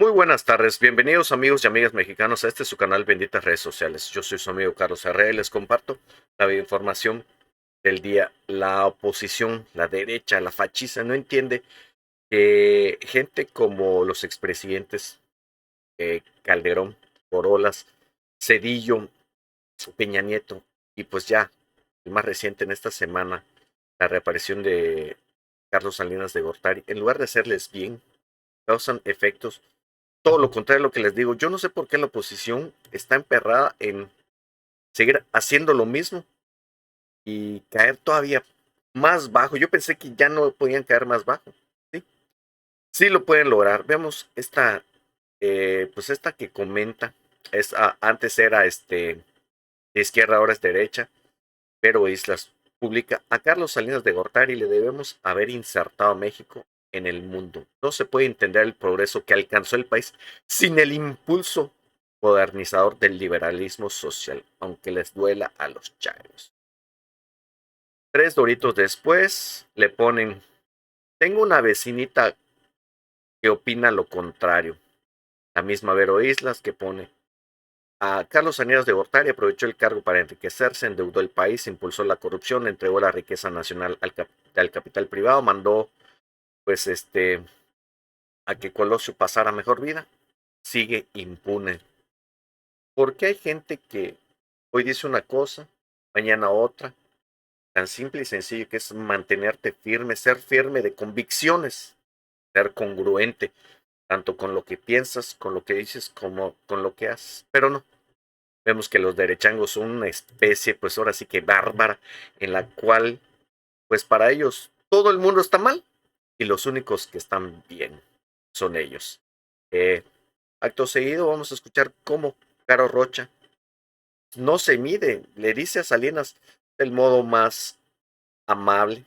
Muy buenas tardes, bienvenidos amigos y amigas mexicanos a este su canal Benditas Redes Sociales. Yo soy su amigo Carlos Herrera y les comparto la información del día. La oposición, la derecha, la fachiza no entiende que gente como los expresidentes Calderón, Corolas, Cedillo, Peña Nieto y pues ya el más reciente en esta semana, la reaparición de Carlos Salinas de Gortari, en lugar de hacerles bien, causan efectos todo lo contrario de lo que les digo. Yo no sé por qué la oposición está emperrada en seguir haciendo lo mismo y caer todavía más bajo. Yo pensé que ya no podían caer más bajo. Sí, sí lo pueden lograr. Veamos esta, pues esta que comenta. Antes era de izquierda, ahora es derecha. Pero Islas publica: a Carlos Salinas de Gortari le debemos haber insertado a México en el mundo. No se puede entender el progreso que alcanzó el país sin el impulso modernizador del liberalismo social, aunque les duela a los chairos. 3 doritos después le ponen: tengo una vecinita que opina lo contrario. La misma Vero Islas que pone: a Carlos Salinas de Gortari aprovechó el cargo para enriquecerse, endeudó el país, impulsó la corrupción, entregó la riqueza nacional al capital privado, mandó pues a que Colosio pasara mejor vida, sigue impune. Porque hay gente que hoy dice una cosa, mañana otra, tan simple y sencillo que es mantenerte firme, ser firme de convicciones, ser congruente, tanto con lo que piensas, con lo que dices, como con lo que haces, pero no. Vemos que los derechangos son una especie, pues ahora sí que bárbara, en la cual, pues para ellos, todo el mundo está mal y los únicos que están bien son ellos. Acto seguido vamos a escuchar cómo Caro Rocha no se mide, le dice a Salinas del modo más amable,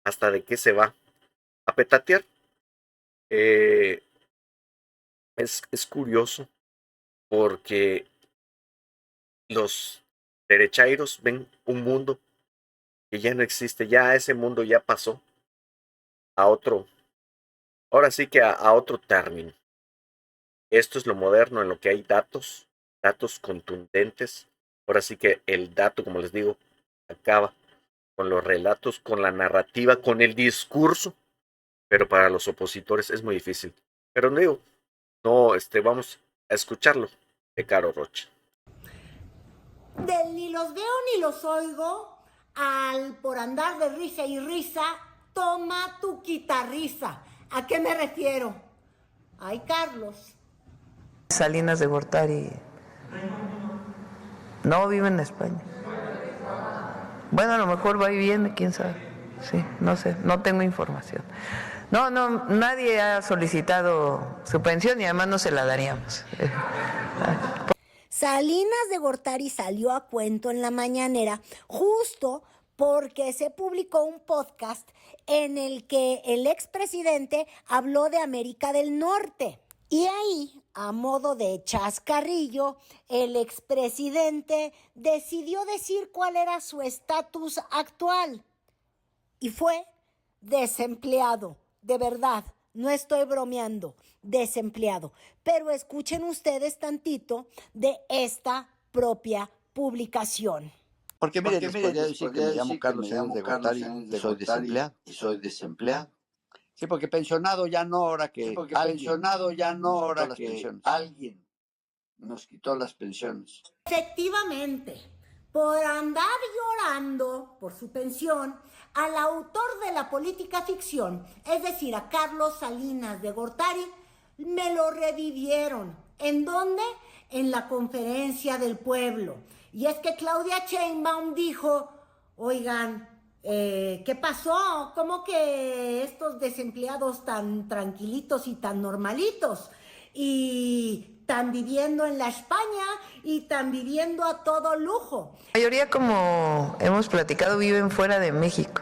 hasta de qué se va a petatear. Es curioso porque los derechairos ven un mundo que ya no existe, ya ese mundo ya pasó a otro, ahora sí que a otro término. Esto es lo moderno en lo que hay datos, datos contundentes. Ahora sí que el dato, como les digo, acaba con los relatos, con la narrativa, con el discurso, pero para los opositores es muy difícil. Pero no digo, no, vamos a escucharlo de Caro Rocha. Ni los veo ni los oigo, por andar de risa y risa, toma tu guitarriza. ¿A qué me refiero? Ay, Carlos. Salinas de Gortari no vive en España. Bueno, a lo mejor va y viene, quién sabe. Sí, no sé, no tengo información. No, nadie ha solicitado su pensión y además no se la daríamos. Salinas de Gortari salió a cuento en la mañanera justo porque se publicó un podcast en el que el expresidente habló de América del Norte. Y ahí, a modo de chascarrillo, el expresidente decidió decir cuál era su estatus actual. Y fue desempleado, de verdad, no estoy bromeando, desempleado. Pero escuchen ustedes tantito de esta propia publicación. Porque mire, les podría decir que me llamo Carlos Salinas de Gortari y soy desempleado. Sí, porque pensionado ya no, ahora que alguien nos quitó las pensiones. Efectivamente, por andar llorando por su pensión, al autor de la política ficción, es decir, a Carlos Salinas de Gortari, me lo revivieron. ¿En dónde? En la conferencia del pueblo. Y es que Claudia Sheinbaum dijo: oigan, ¿qué pasó? ¿Cómo que estos desempleados tan tranquilitos y tan normalitos? Y están viviendo en la España y están viviendo a todo lujo. La mayoría, como hemos platicado, viven fuera de México.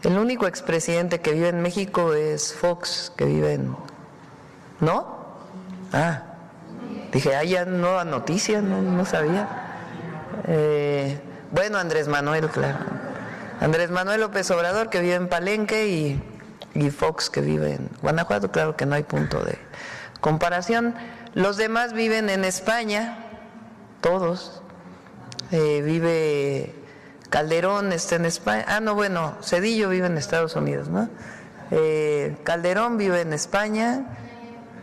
El único expresidente que vive en México es Fox, que vive en... ¿No? Dije, ya nueva noticia, no sabía. Bueno, Andrés Manuel, claro. Andrés Manuel López Obrador, que vive en Palenque, y Fox, que vive en Guanajuato. Claro que no hay punto de comparación. Los demás viven en España, todos. Vive Calderón, está en España. No, bueno, Zedillo vive en Estados Unidos, ¿no? Calderón vive en España,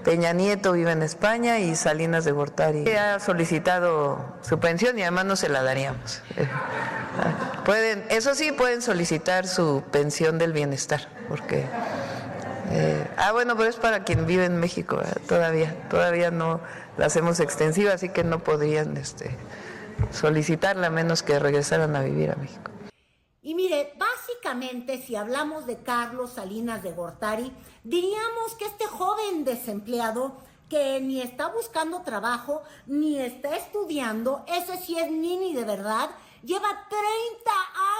Peña Nieto vive en España y Salinas de Gortari ha solicitado su pensión y además no se la daríamos. Pueden, eso sí, pueden solicitar su pensión del bienestar, porque bueno, pero es para quien vive en México, todavía no la hacemos extensiva, así que no podrían solicitarla a menos que regresaran a vivir a México. Y mire, básicamente si hablamos de Carlos Salinas de Gortari, diríamos que este joven desempleado que ni está buscando trabajo, ni está estudiando, ese sí es nini de verdad, lleva 30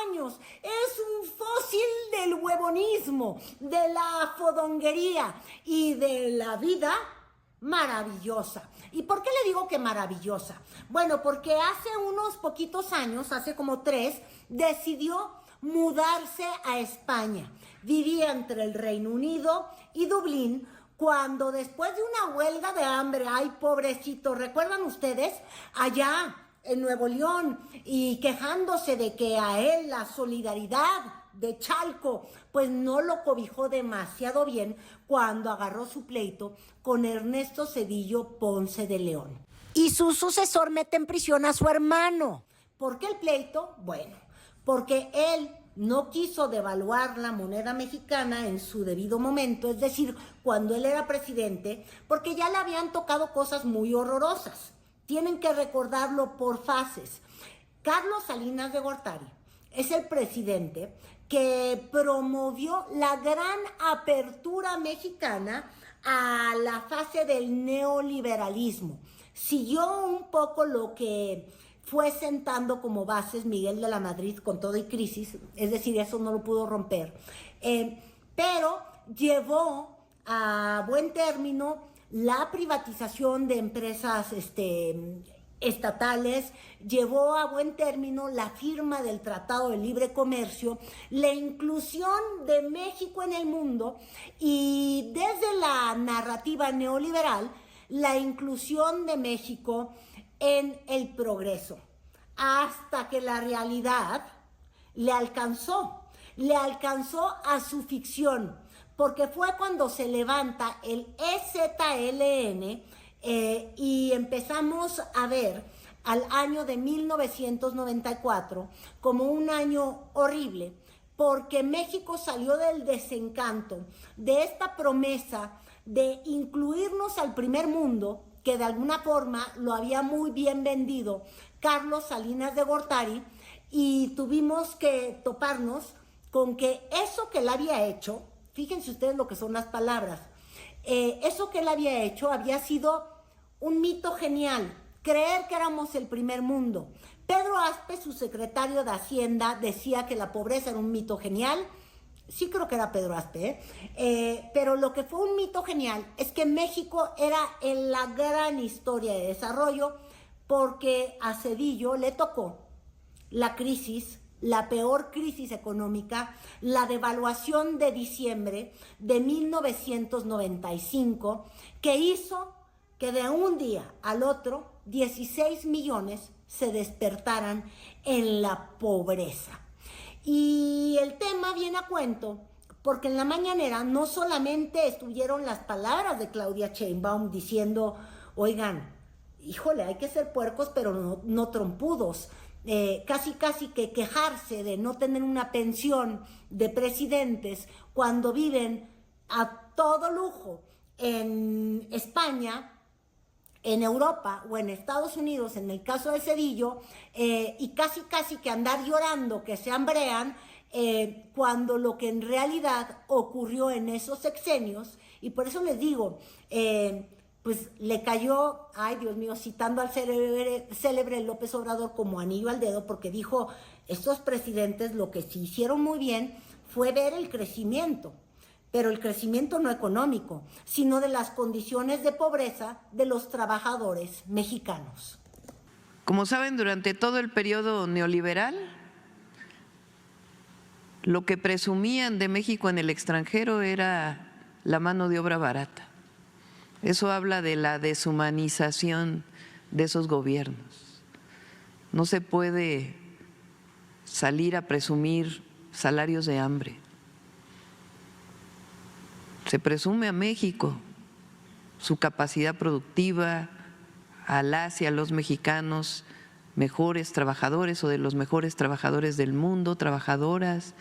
años, es un fósil del huevonismo, de la fodonguería y de la vida maravillosa. ¿Y por qué le digo que maravillosa? Bueno, porque hace unos poquitos años, hace como 3, decidió mudarse a España. Vivía entre el Reino Unido y Dublín, cuando después de una huelga de hambre, ay pobrecito, ¿recuerdan ustedes? Allá en Nuevo León, y quejándose de que a él la solidaridad de Chalco pues no lo cobijó demasiado bien cuando agarró su pleito con Ernesto Zedillo Ponce de León. Y su sucesor mete en prisión a su hermano. ¿Por qué el pleito? Bueno, porque él no quiso devaluar la moneda mexicana en su debido momento, es decir, cuando él era presidente, porque ya le habían tocado cosas muy horrorosas. Tienen que recordarlo por fases. Carlos Salinas de Gortari es el presidente que promovió la gran apertura mexicana a la fase del neoliberalismo. Siguió un poco lo que fue sentando como bases Miguel de la Madrid con todo y crisis, es decir, eso no lo pudo romper, pero llevó a buen término la privatización de empresas estatales, llevó a buen término la firma del Tratado de Libre Comercio, la inclusión de México en el mundo y desde la narrativa neoliberal, la inclusión de México en el progreso, hasta que la realidad le alcanzó a su ficción, porque fue cuando se levanta el EZLN y empezamos a ver al año de 1994 como un año horrible, porque México salió del desencanto de esta promesa de incluirnos al primer mundo, que de alguna forma lo había muy bien vendido Carlos Salinas de Gortari, y tuvimos que toparnos con que eso que él había hecho, fíjense ustedes lo que son las palabras, eso que él había hecho había sido un mito genial, creer que éramos el primer mundo. Pedro Aspe, su secretario de Hacienda, decía que la pobreza era un mito genial. Sí creo que era Pedro Aspe, pero lo que fue un mito genial es que México era en la gran historia de desarrollo, porque a Zedillo le tocó la crisis, la peor crisis económica, la devaluación de diciembre de 1995, que hizo que de un día al otro 16 millones se despertaran en la pobreza. Y el tema viene a cuento porque en la mañanera no solamente estuvieron las palabras de Claudia Sheinbaum diciendo, oigan, híjole, hay que ser puercos pero no trompudos, casi que quejarse de no tener una pensión de presidentes cuando viven a todo lujo en España, en Europa o en Estados Unidos, en el caso de Zedillo, y casi que andar llorando que se hambrean, cuando lo que en realidad ocurrió en esos sexenios, y por eso les digo, pues le cayó, ay Dios mío, citando al célebre López Obrador como anillo al dedo, porque dijo, estos presidentes lo que sí hicieron muy bien fue ver el crecimiento, pero el crecimiento no económico, sino de las condiciones de pobreza de los trabajadores mexicanos. Como saben, durante todo el periodo neoliberal, lo que presumían de México en el extranjero era la mano de obra barata. Eso habla de la deshumanización de esos gobiernos. No se puede salir a presumir salarios de hambre. Se presume a México su capacidad productiva, a las y a los mexicanos mejores trabajadores o de los mejores trabajadores del mundo, trabajadoras,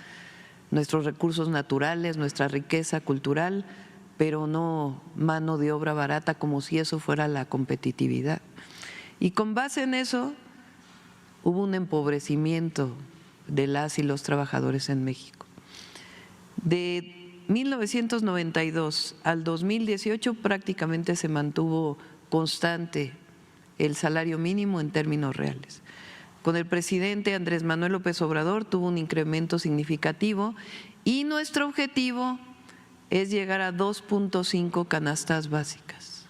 nuestros recursos naturales, nuestra riqueza cultural, pero no mano de obra barata como si eso fuera la competitividad. Y con base en eso hubo un empobrecimiento de las y los trabajadores en México. De 1992 al 2018 prácticamente se mantuvo constante el salario mínimo en términos reales. Con el presidente Andrés Manuel López Obrador tuvo un incremento significativo y nuestro objetivo es llegar a 2.5 canastas básicas.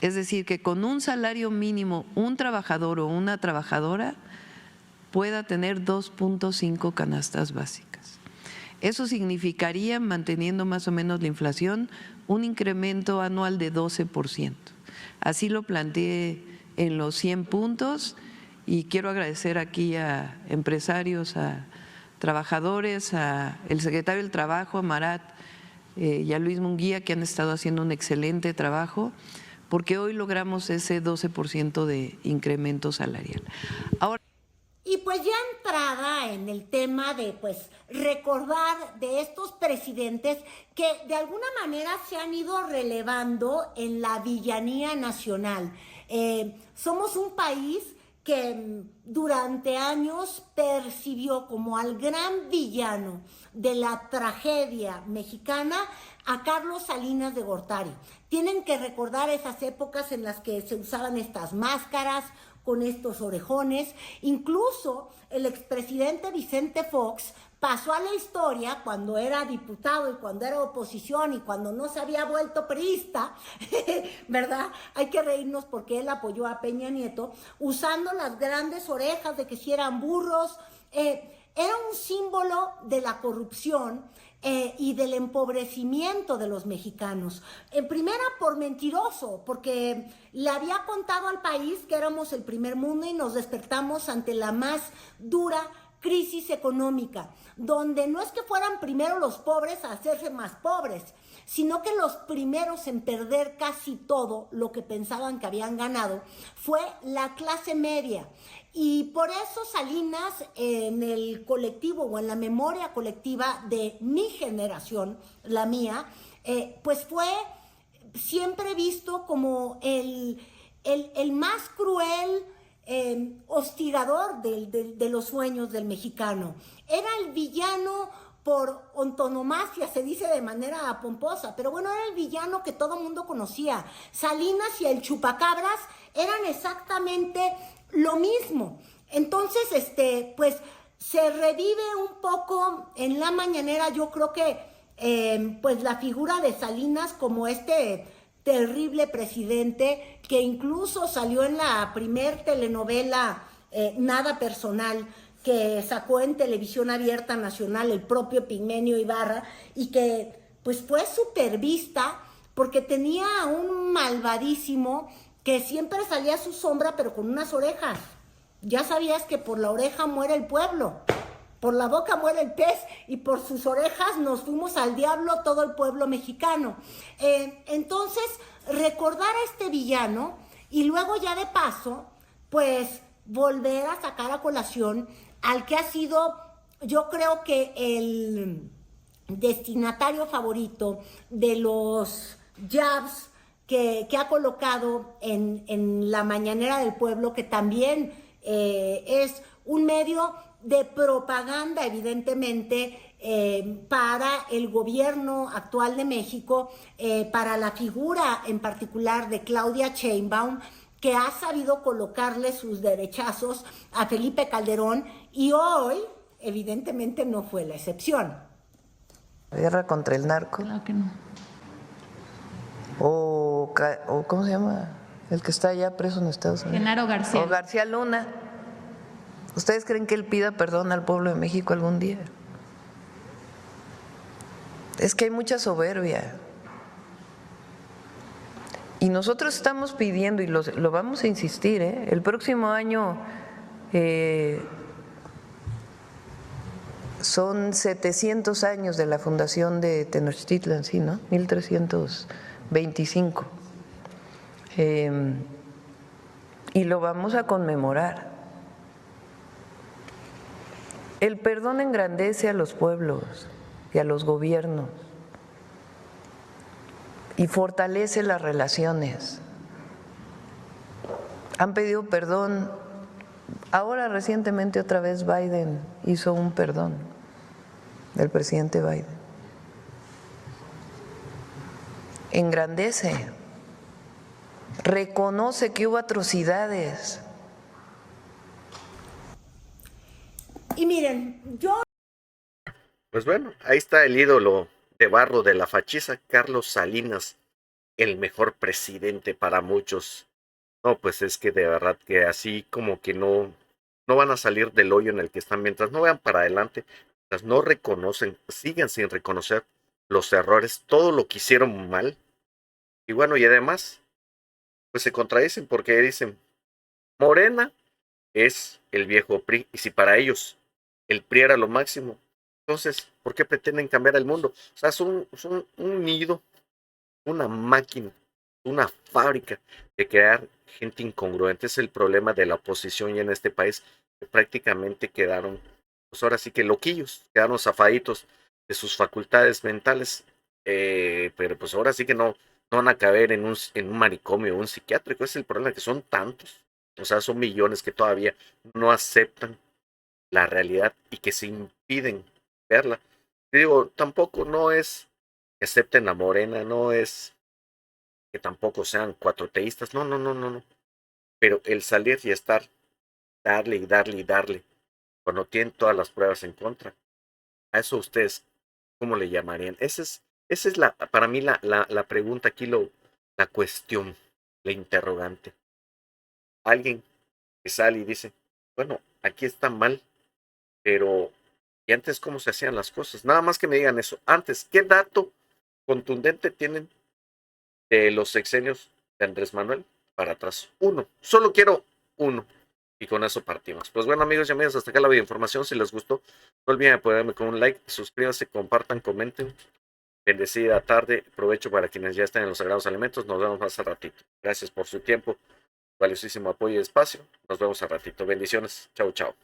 Es decir, que con un salario mínimo un trabajador o una trabajadora pueda tener 2.5 canastas básicas. Eso significaría, manteniendo más o menos la inflación, un incremento anual de 12%. Así lo planteé en los 100 puntos y quiero agradecer aquí a empresarios, a trabajadores, al secretario del Trabajo, a Marat y a Luis Munguía, que han estado haciendo un excelente trabajo, porque hoy logramos ese 12% de incremento salarial. Ahora, y pues ya entrada en el tema de pues recordar de estos presidentes que de alguna manera se han ido relevando en la villanía nacional. Somos un país que durante años percibió como al gran villano de la tragedia mexicana a Carlos Salinas de Gortari. Tienen que recordar esas épocas en las que se usaban estas máscaras, con estos orejones. Incluso el expresidente Vicente Fox pasó a la historia cuando era diputado y cuando era oposición y cuando no se había vuelto priista, ¿verdad? Hay que reírnos porque él apoyó a Peña Nieto usando las grandes orejas de que si eran burros. Era un símbolo de la corrupción y del empobrecimiento de los mexicanos. En primera, por mentiroso, porque le había contado al país que éramos el primer mundo y nos despertamos ante la más dura crisis económica, donde no es que fueran primero los pobres a hacerse más pobres, sino que los primeros en perder casi todo lo que pensaban que habían ganado fue la clase media. Y por eso Salinas, en el colectivo o en la memoria colectiva de mi generación, la mía, pues fue siempre visto como el más cruel hostigador de los sueños del mexicano. Era el villano por antonomasia, se dice de manera pomposa, pero bueno, era el villano que todo mundo conocía. Salinas y el chupacabras eran exactamente lo mismo. Entonces, pues se revive un poco en la mañanera, yo creo que pues la figura de Salinas como este terrible presidente que incluso salió en la primer telenovela Nada Personal, que sacó en televisión abierta nacional el propio Pigmenio Ibarra y que pues fue supervista porque tenía a un malvadísimo que siempre salía a su sombra pero con unas orejas. Ya sabías que por la oreja muere el pueblo, por la boca muere el pez y por sus orejas nos fuimos al diablo todo el pueblo mexicano. Entonces, recordar a este villano y luego ya de paso, pues volver a sacar a colación al que ha sido, yo creo que el destinatario favorito de los jabs que ha colocado en la mañanera del pueblo, que también es un medio de propaganda, evidentemente, para el gobierno actual de México, para la figura en particular de Claudia Sheinbaum, que ha sabido colocarle sus derechazos a Felipe Calderón y hoy, evidentemente, no fue la excepción. ¿Guerra contra el narco? Claro que no. O ¿cómo se llama? El que está allá preso en Estados Unidos. Genaro García. O García Luna. ¿Ustedes creen que él pida perdón al pueblo de México algún día? Es que hay mucha soberbia. Y nosotros estamos pidiendo, y lo vamos a insistir, el próximo año son 700 años de la fundación de Tenochtitlan, sí, ¿no? 1325. Y lo vamos a conmemorar. El perdón engrandece a los pueblos y a los gobiernos y fortalece las relaciones. Han pedido perdón. Ahora recientemente otra vez Biden hizo un perdón, del presidente Biden. Engrandece, reconoce que hubo atrocidades. Y miren, yo... Pues bueno, ahí está el ídolo de barro de la fachiza, Carlos Salinas, el mejor presidente para muchos. No, pues es que de verdad que así como que no van a salir del hoyo en el que están mientras no vean para adelante, mientras no reconocen, sigan sin reconocer los errores, todo lo que hicieron mal. Y bueno, y además, pues se contradicen porque dicen, Morena es el viejo PRI, y si para ellos el PRI era lo máximo, entonces, ¿por qué pretenden cambiar el mundo? O sea, son un nido, una máquina, una fábrica de crear gente incongruente. Es el problema de la oposición y en este país, que prácticamente quedaron, pues ahora sí que loquillos, quedaron zafaditos de sus facultades mentales, pero pues ahora sí que no van a caber en un manicomio o un psiquiátrico. Es el problema, que son tantos, o sea, son millones que todavía no aceptan la realidad y que se impiden verla. Y digo, tampoco no es que acepten la Morena, no es que tampoco sean cuatroteístas, no. Pero el salir y estar, darle y darle y darle, cuando tienen todas las pruebas en contra, a eso ustedes, ¿cómo le llamarían? Esa es para mí la pregunta aquí, la cuestión, la interrogante. Alguien que sale y dice, bueno, aquí está mal, pero ¿y antes cómo se hacían las cosas? Nada más que me digan eso. Antes, ¿qué dato contundente tienen de los sexenios de Andrés Manuel para atrás? Uno. Solo quiero uno. Y con eso partimos. Pues bueno, amigos y amigas, hasta acá la información. Si les gustó, no olviden apoyarme con un like, suscríbanse, compartan, comenten. Bendecida tarde. Provecho para quienes ya están en los sagrados alimentos. Nos vemos más al ratito. Gracias por su tiempo, valiosísimo apoyo y espacio. Nos vemos al ratito. Bendiciones. Chau, chau.